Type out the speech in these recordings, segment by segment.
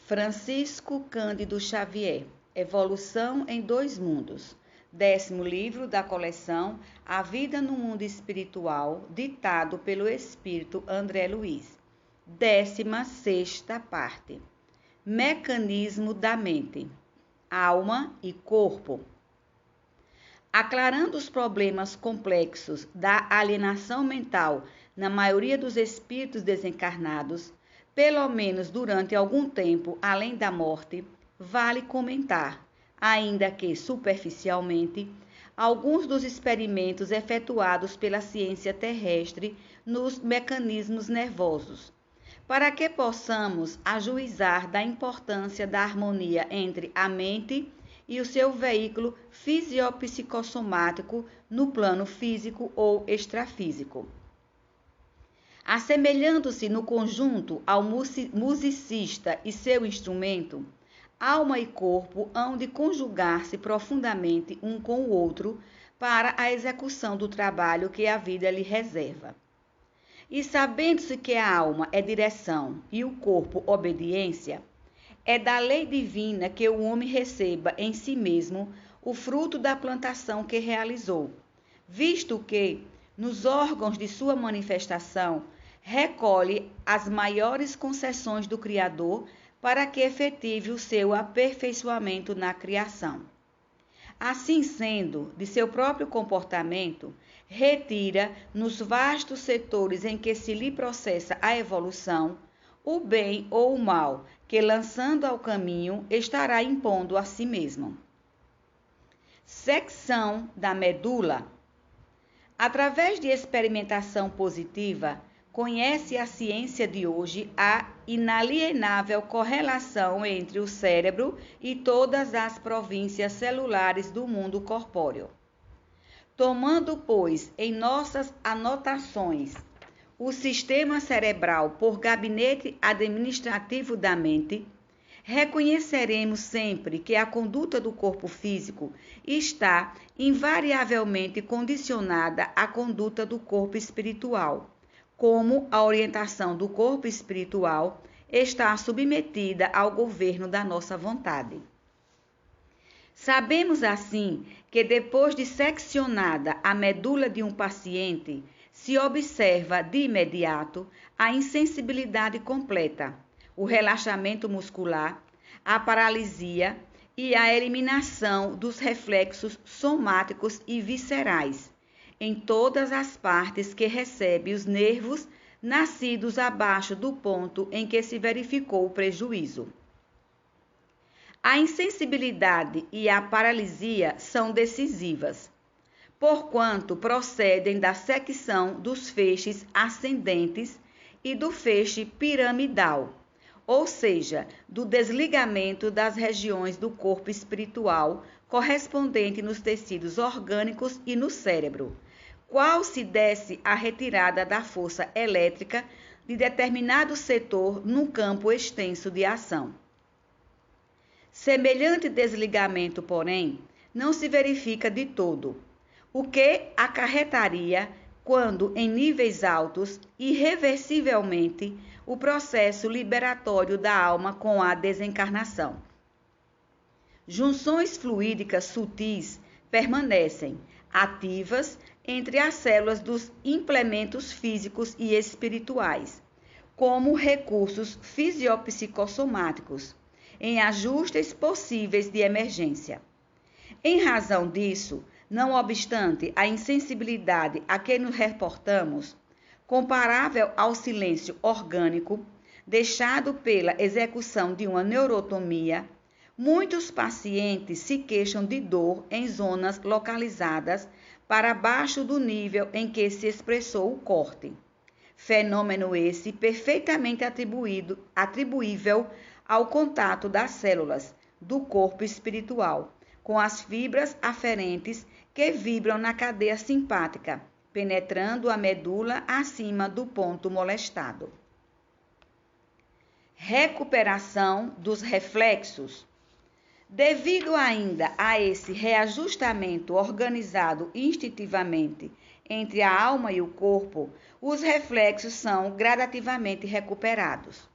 Francisco Cândido Xavier, Evolução em Dois Mundos. 10º livro da coleção A Vida no Mundo Espiritual, ditado pelo Espírito André Luiz. 16ª parte. Mecanismo da mente, alma e corpo. Aclarando os problemas complexos da alienação mental na maioria dos espíritos desencarnados, pelo menos durante algum tempo além da morte, vale comentar, ainda que superficialmente, alguns dos experimentos efetuados pela ciência terrestre nos mecanismos nervosos, para que possamos ajuizar da importância da harmonia entre a mente e o seu veículo fisiopsicossomático no plano físico ou extrafísico. Assemelhando-se no conjunto ao musicista e seu instrumento, alma e corpo hão de conjugar-se profundamente um com o outro para a execução do trabalho que a vida lhe reserva. E sabendo-se que a alma é direção e o corpo obediência, é da lei divina que o homem receba em si mesmo o fruto da plantação que realizou, visto que, nos órgãos de sua manifestação, recolhe as maiores concessões do Criador para que efetive o seu aperfeiçoamento na criação. Assim sendo, de seu próprio comportamento, retira nos vastos setores em que se lhe processa a evolução, o bem ou o mal, que lançando ao caminho estará impondo a si mesmo. Secção da medula. Através de experimentação positiva, conhece a ciência de hoje a inalienável correlação entre o cérebro e todas as províncias celulares do mundo corpóreo. Tomando, pois, em nossas anotações o sistema cerebral por gabinete administrativo da mente, reconheceremos sempre que a conduta do corpo físico está invariavelmente condicionada à conduta do corpo espiritual, como a orientação do corpo espiritual está submetida ao governo da nossa vontade. Sabemos assim que depois de seccionada a medula de um paciente, se observa de imediato a insensibilidade completa, o relaxamento muscular, a paralisia e a eliminação dos reflexos somáticos e viscerais em todas as partes que recebe os nervos nascidos abaixo do ponto em que se verificou o prejuízo. A insensibilidade e a paralisia são decisivas, porquanto procedem da secção dos feixes ascendentes e do feixe piramidal, ou seja, do desligamento das regiões do corpo espiritual correspondente nos tecidos orgânicos e no cérebro, qual se desse a retirada da força elétrica de determinado setor num campo extenso de ação. Semelhante desligamento, porém, não se verifica de todo, o que acarretaria, quando em níveis altos, irreversivelmente, o processo liberatório da alma com a desencarnação. Junções fluídicas sutis permanecem ativas entre as células dos implementos físicos e espirituais, como recursos fisiopsicossomáticos, em ajustes possíveis de emergência. Em razão disso, não obstante a insensibilidade a que nos reportamos, comparável ao silêncio orgânico deixado pela execução de uma neurotomia, muitos pacientes se queixam de dor em zonas localizadas para baixo do nível em que se expressou o corte. Fenômeno esse perfeitamente atribuível ao contato das células do corpo espiritual com as fibras aferentes que vibram na cadeia simpática, penetrando a medula acima do ponto molestado. Recuperação dos reflexos. Devido ainda a esse reajustamento organizado instintivamente entre a alma e o corpo, os reflexos são gradativamente recuperados.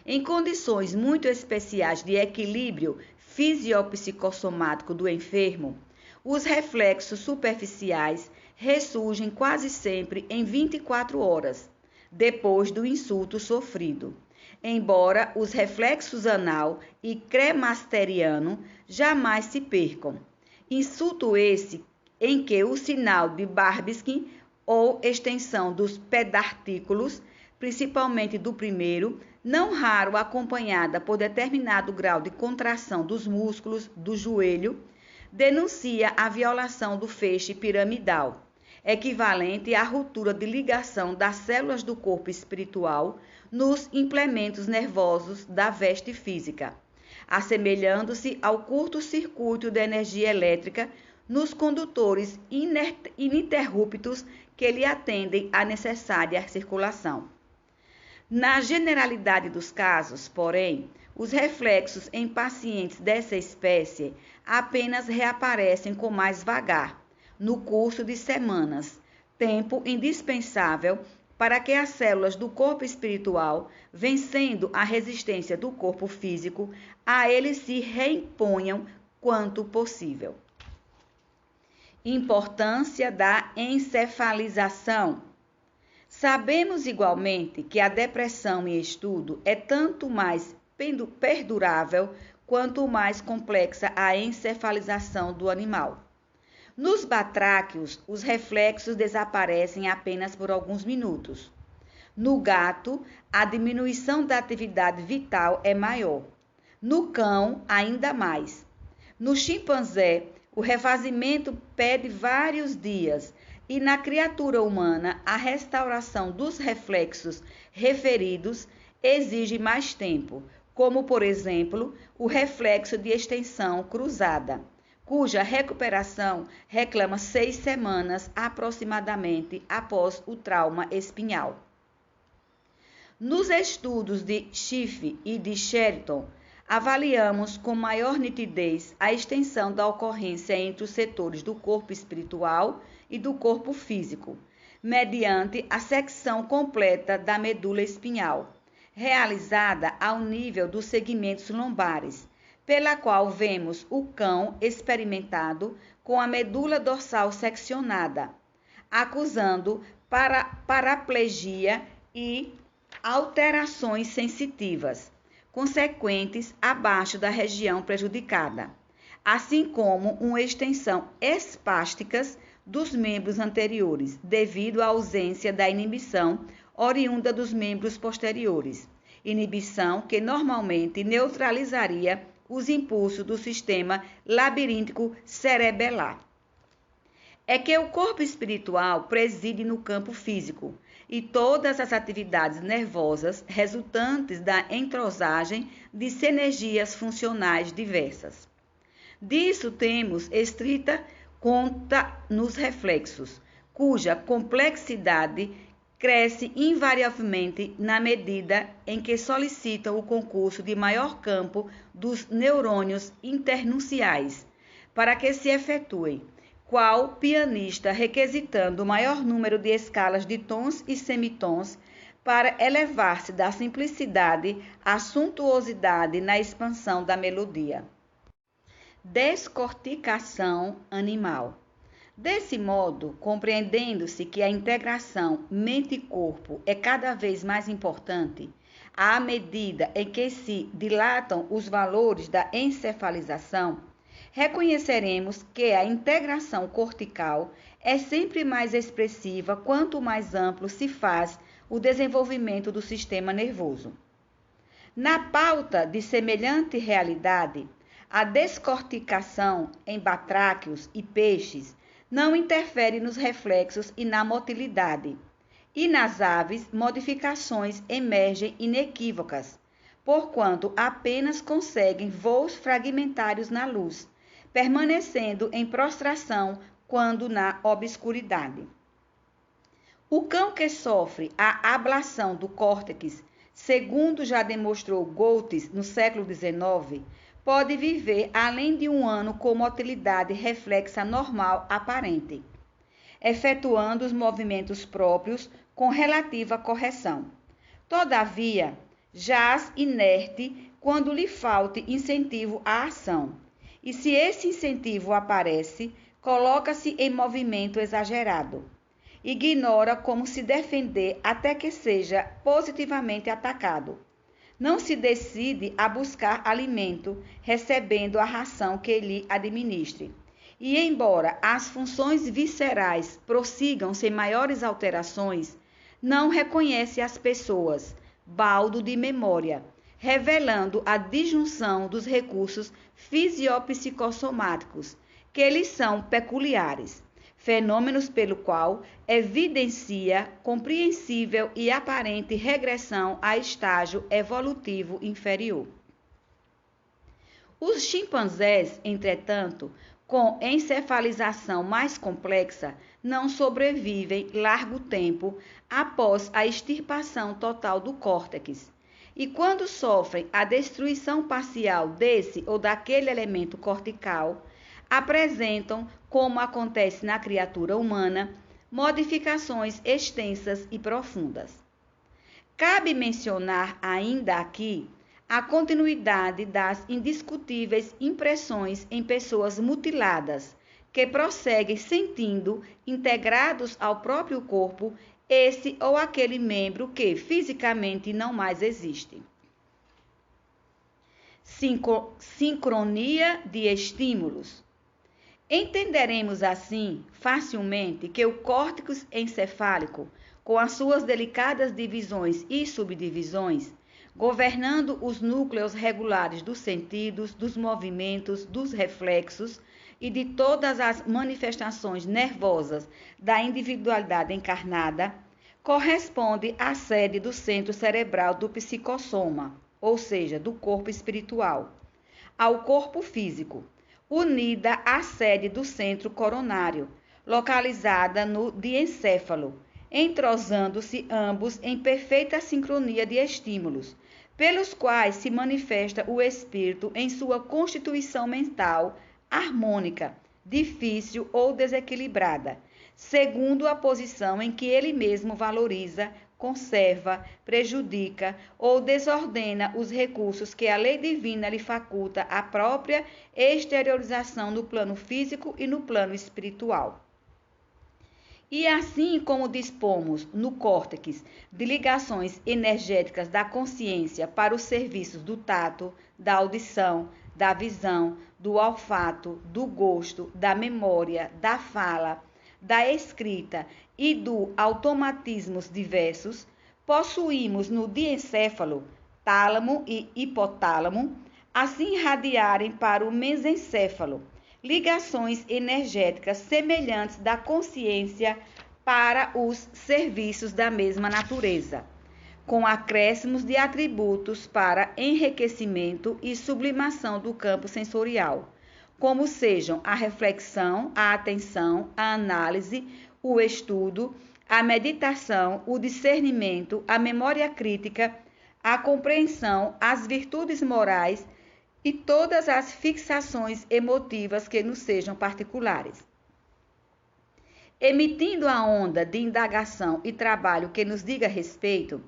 Em condições muito especiais de equilíbrio fisiopsicossomático do enfermo, os reflexos superficiais ressurgem quase sempre em 24 horas, depois do insulto sofrido, embora os reflexos anal e cremasteriano jamais se percam. Insulto esse em que o sinal de Babinski ou extensão dos pedartículos, principalmente do primeiro, não raro acompanhada por determinado grau de contração dos músculos do joelho, denuncia a violação do feixe piramidal, equivalente à ruptura de ligação das células do corpo espiritual nos implementos nervosos da veste física, assemelhando-se ao curto-circuito de energia elétrica nos condutores ininterruptos que lhe atendem à necessária circulação. Na generalidade dos casos, porém, os reflexos em pacientes dessa espécie apenas reaparecem com mais vagar, no curso de semanas, tempo indispensável para que as células do corpo espiritual, vencendo a resistência do corpo físico, a ele se reimponham quanto possível. Importância da encefalização. Sabemos igualmente que a depressão em estudo é tanto mais perdurável quanto mais complexa a encefalização do animal. Nos batráquios, os reflexos desaparecem apenas por alguns minutos. No gato, a diminuição da atividade vital é maior. No cão, ainda mais. No chimpanzé, o refazimento pede vários dias e na criatura humana, a restauração dos reflexos referidos exige mais tempo, como, por exemplo, o reflexo de extensão cruzada, cuja recuperação reclama 6 semanas aproximadamente após o trauma espinhal. Nos estudos de Schiff e de Sheridan, avaliamos com maior nitidez a extensão da ocorrência entre os setores do corpo espiritual e do corpo físico, mediante a secção completa da medula espinhal, realizada ao nível dos segmentos lombares, pela qual vemos o cão experimentado com a medula dorsal seccionada, acusando paraplegia e alterações sensitivas, consequentes abaixo da região prejudicada, assim como uma extensão espásticas dos membros anteriores, devido à ausência da inibição oriunda dos membros posteriores, inibição que normalmente neutralizaria os impulsos do sistema labiríntico cerebelar. É que o corpo espiritual preside no campo físico e todas as atividades nervosas resultantes da entrosagem de sinergias funcionais diversas. Disso temos estrita conta nos reflexos, cuja complexidade cresce invariavelmente na medida em que solicitam o concurso de maior campo dos neurônios internunciais, para que se efetuem, qual pianista requisitando o maior número de escalas de tons e semitons para elevar-se da simplicidade à suntuosidade na expansão da melodia. Descorticação animal. Desse modo, compreendendo-se que a integração mente-corpo é cada vez mais importante, à medida em que se dilatam os valores da encefalização, reconheceremos que a integração cortical é sempre mais expressiva quanto mais amplo se faz o desenvolvimento do sistema nervoso. Na pauta de semelhante realidade, a descorticação em batráquios e peixes não interfere nos reflexos e na motilidade, e nas aves modificações emergem inequívocas, porquanto apenas conseguem voos fragmentários na luz, permanecendo em prostração quando na obscuridade. O cão que sofre a ablação do córtex, segundo já demonstrou Goltz no século XIX, pode viver além de 1 ano com motilidade reflexa normal aparente, efetuando os movimentos próprios com relativa correção. Todavia, jaz inerte quando lhe falte incentivo à ação. E se esse incentivo aparece, coloca-se em movimento exagerado. Ignora como se defender até que seja positivamente atacado. Não se decide a buscar alimento, recebendo a ração que lhe administre. E embora as funções viscerais prossigam sem maiores alterações, não reconhece as pessoas, baldo de memória, revelando a disjunção dos recursos fisiopsicossomáticos, que lhes são peculiares, fenômenos pelo qual evidencia compreensível e aparente regressão a estágio evolutivo inferior. Os chimpanzés, entretanto, com encefalização mais complexa, não sobrevivem largo tempo após a extirpação total do córtex. E quando sofrem a destruição parcial desse ou daquele elemento cortical, apresentam, como acontece na criatura humana, modificações extensas e profundas. Cabe mencionar ainda aqui a continuidade das indiscutíveis impressões em pessoas mutiladas, que prosseguem sentindo, integrados ao próprio corpo, esse ou aquele membro que fisicamente não mais existe. Sincronia de estímulos. Entenderemos assim facilmente que o córtex encefálico, com as suas delicadas divisões e subdivisões, governando os núcleos regulares dos sentidos, dos movimentos, dos reflexos e de todas as manifestações nervosas da individualidade encarnada, corresponde à sede do centro cerebral do psicossoma, ou seja, do corpo espiritual, ao corpo físico, unida à sede do centro coronário, localizada no diencéfalo, entrosando-se ambos em perfeita sincronia de estímulos, pelos quais se manifesta o espírito em sua constituição mental harmônica, difícil ou desequilibrada, segundo a posição em que ele mesmo valoriza, conserva, prejudica ou desordena os recursos que a lei divina lhe faculta à própria exteriorização no plano físico e no plano espiritual. E assim como dispomos no córtex de ligações energéticas da consciência para os serviços do tato, da audição, da visão, do olfato, do gosto, da memória, da fala, da escrita e do automatismos diversos, possuímos no diencéfalo, tálamo e hipotálamo, assim irradiarem para o mesencéfalo, ligações energéticas semelhantes da consciência para os serviços da mesma natureza, com acréscimos de atributos para enriquecimento e sublimação do campo sensorial, como sejam a reflexão, a atenção, a análise, o estudo, a meditação, o discernimento, a memória crítica, a compreensão, as virtudes morais e todas as fixações emotivas que nos sejam particulares. Emitindo a onda de indagação e trabalho que nos diga respeito,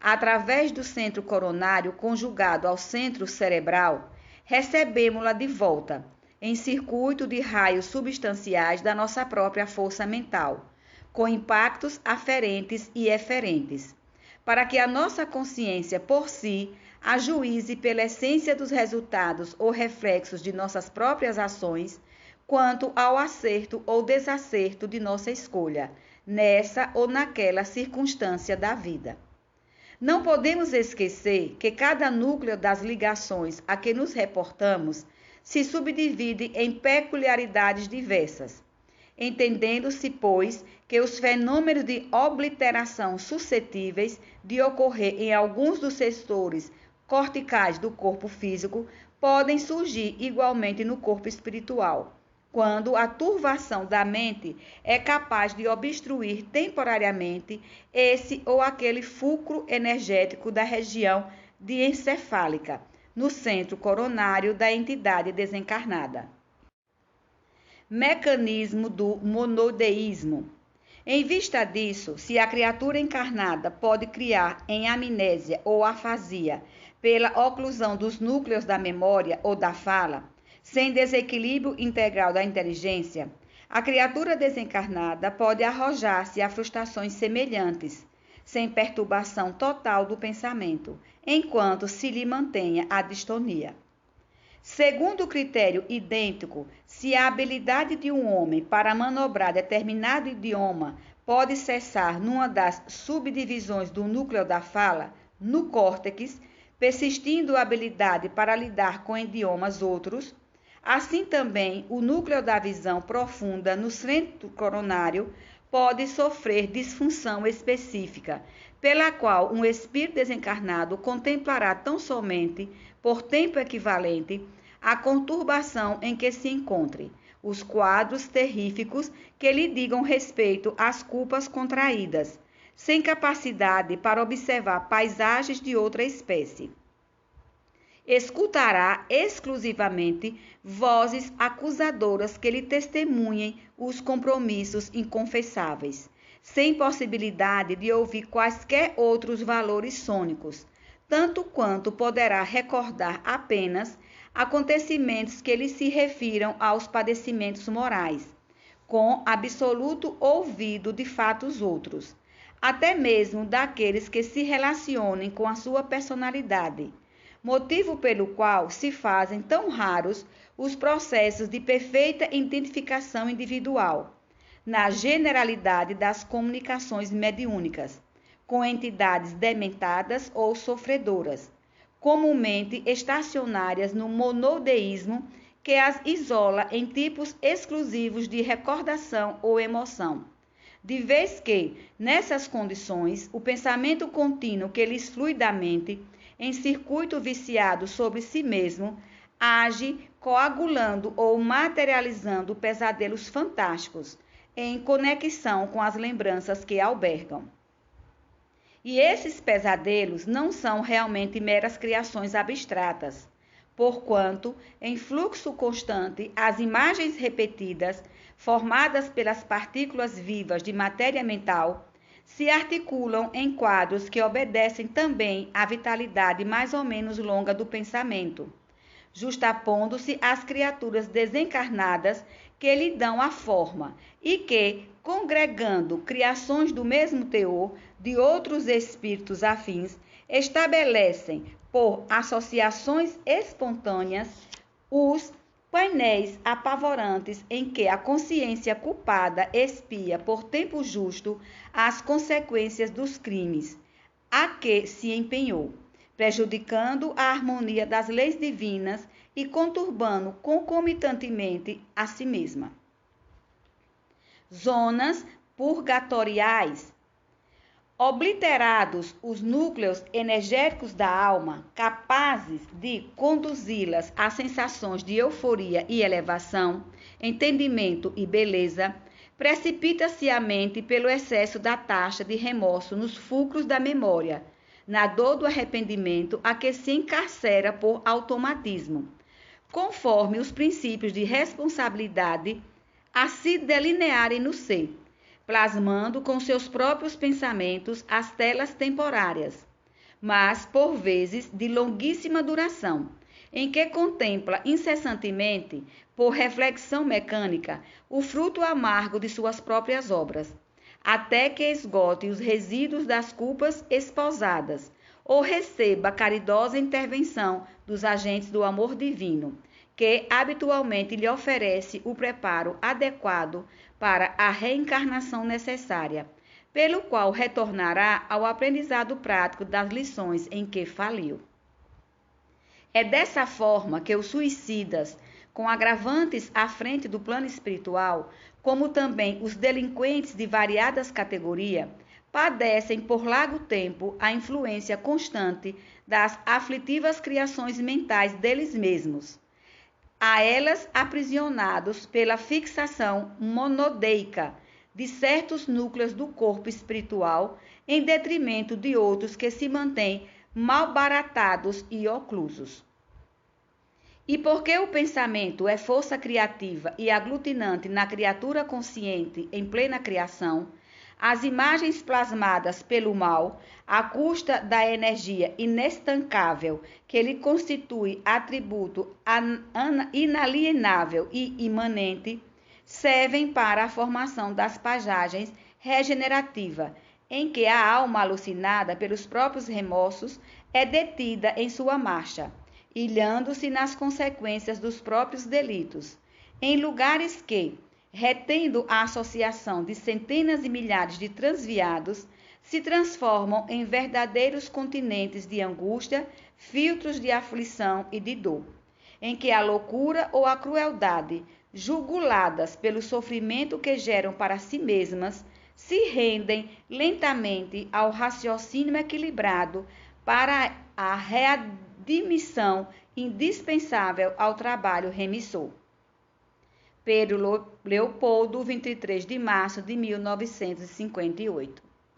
através do centro coronário conjugado ao centro cerebral, recebemos-la de volta, em circuito de raios substanciais da nossa própria força mental, com impactos aferentes e eferentes, para que a nossa consciência por si ajuíze pela essência dos resultados ou reflexos de nossas próprias ações, quanto ao acerto ou desacerto de nossa escolha, nessa ou naquela circunstância da vida. Não podemos esquecer que cada núcleo das ligações a que nos reportamos se subdivide em peculiaridades diversas, entendendo-se, pois, que os fenômenos de obliteração suscetíveis de ocorrer em alguns dos setores corticais do corpo físico podem surgir igualmente no corpo espiritual, quando a turvação da mente é capaz de obstruir temporariamente esse ou aquele fulcro energético da região diencefálica, no centro coronário da entidade desencarnada. Mecanismo do monodeísmo. Em vista disso, se a criatura encarnada pode criar em amnésia ou afasia pela oclusão dos núcleos da memória ou da fala, sem desequilíbrio integral da inteligência, a criatura desencarnada pode arrojar-se a frustrações semelhantes, sem perturbação total do pensamento, enquanto se lhe mantenha a distonia. Segundo o critério idêntico, se a habilidade de um homem para manobrar determinado idioma pode cessar numa das subdivisões do núcleo da fala, no córtex, persistindo a habilidade para lidar com idiomas outros, assim também o núcleo da visão profunda no centro coronário pode sofrer disfunção específica, pela qual um espírito desencarnado contemplará tão somente, por tempo equivalente, a conturbação em que se encontre, os quadros terríficos que lhe digam respeito às culpas contraídas, sem capacidade para observar paisagens de outra espécie. Escutará exclusivamente vozes acusadoras que lhe testemunhem os compromissos inconfessáveis, sem possibilidade de ouvir quaisquer outros valores sônicos, tanto quanto poderá recordar apenas acontecimentos que lhe se refiram aos padecimentos morais, com absoluto ouvido de fatos outros, até mesmo daqueles que se relacionem com a sua personalidade, motivo pelo qual se fazem tão raros os processos de perfeita identificação individual, na generalidade das comunicações mediúnicas, com entidades dementadas ou sofredoras, comumente estacionárias no monodeísmo que as isola em tipos exclusivos de recordação ou emoção, de vez que, nessas condições, o pensamento contínuo que lhes flui da mente, em circuito viciado sobre si mesmo, age coagulando ou materializando pesadelos fantásticos, em conexão com as lembranças que albergam. E esses pesadelos não são realmente meras criações abstratas, porquanto, em fluxo constante, as imagens repetidas, formadas pelas partículas vivas de matéria mental, se articulam em quadros que obedecem também à vitalidade mais ou menos longa do pensamento, justapondo-se às criaturas desencarnadas que lhe dão a forma e que, congregando criações do mesmo teor de outros espíritos afins, estabelecem, por associações espontâneas, os painéis apavorantes em que a consciência culpada expia por tempo justo as consequências dos crimes a que se empenhou, prejudicando a harmonia das leis divinas e conturbando concomitantemente a si mesma. Zonas purgatoriais. Obliterados os núcleos energéticos da alma, capazes de conduzi-las a sensações de euforia e elevação, entendimento e beleza, precipita-se a mente pelo excesso da taxa de remorso nos fulcros da memória, na dor do arrependimento a que se encarcera por automatismo, conforme os princípios de responsabilidade a se delinearem no ser, plasmando com seus próprios pensamentos as telas temporárias, mas por vezes de longuíssima duração, em que contempla incessantemente, por reflexão mecânica, o fruto amargo de suas próprias obras, até que esgote os resíduos das culpas esposadas, ou receba a caridosa intervenção dos agentes do amor divino, que habitualmente lhe oferece o preparo adequado para a reencarnação necessária, pelo qual retornará ao aprendizado prático das lições em que faliu. É dessa forma que os suicidas, com agravantes à frente do plano espiritual, como também os delinquentes de variadas categorias, padecem por largo tempo a influência constante das aflitivas criações mentais deles mesmos, a elas aprisionados pela fixação monodeica de certos núcleos do corpo espiritual, em detrimento de outros que se mantêm malbaratados e oclusos. E porque o pensamento é força criativa e aglutinante na criatura consciente em plena criação, As imagens plasmadas pelo mal, à custa da energia inestancável que lhe constitui atributo inalienável e imanente, servem para a formação das paisagens regenerativas, em que a alma alucinada pelos próprios remorsos é detida em sua marcha, ilhando-se nas consequências dos próprios delitos, em lugares que, retendo a associação de centenas de milhares de transviados, se transformam em verdadeiros continentes de angústia, filtros de aflição e de dor, em que a loucura ou a crueldade, juguladas pelo sofrimento que geram para si mesmas, se rendem lentamente ao raciocínio equilibrado para a readmissão indispensável ao trabalho remissor. Pedro Leopoldo, 23 de março de 1958.